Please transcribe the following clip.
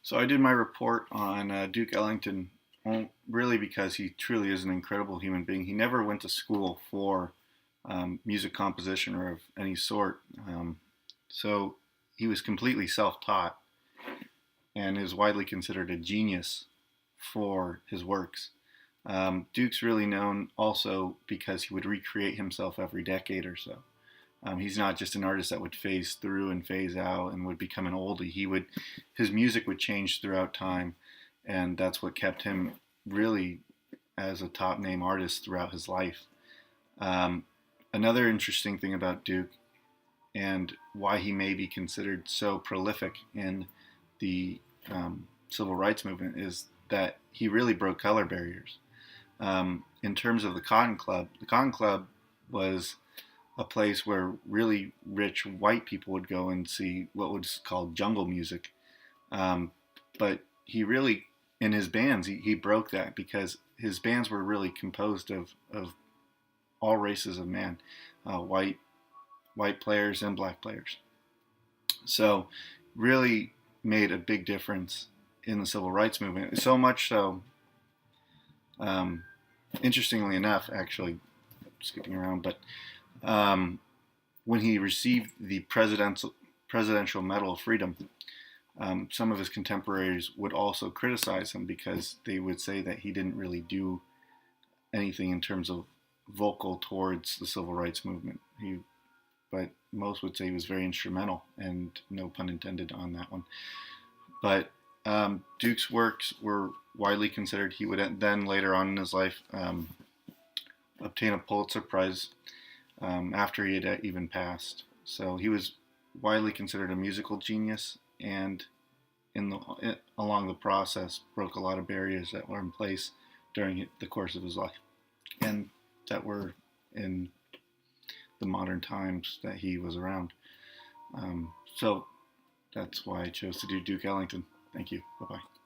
So I did my report on Duke Ellington, really because he truly is an incredible human being. He never went to school for music composition or of any sort. So he was completely self-taught and is widely considered a genius for his works. Duke's really known also because he would recreate himself every decade or so. He's not just an artist that would phase through and phase out and would become an oldie. His music would change throughout time, and that's what kept him really as a top name artist throughout his life. Um, Another interesting thing about Duke and why he may be considered so prolific in the civil rights movement is that he really broke color barriers. In terms of the Cotton Club was a place where really rich white people would go and see what was called jungle music. Um, but he really, in his bands, he broke that because his bands were really composed of all races of man, white players and black players. So really made a big difference in the civil rights movement. So much so, um, interestingly enough, actually, skipping around, but when he received the Presidential Medal of Freedom, some of his contemporaries would also criticize him because they would say that he didn't really do anything in terms of vocal towards the civil rights movement. But most would say he was very instrumental, and no pun intended on that one. But Duke's works were widely considered. He would then later on in his life obtain a Pulitzer Prize after he had even passed. So he was widely considered a musical genius, and along the process broke a lot of barriers that were in place during the course of his life, and that were in the modern times that he was around. So that's why I chose to do Duke Ellington. Thank you. Bye bye.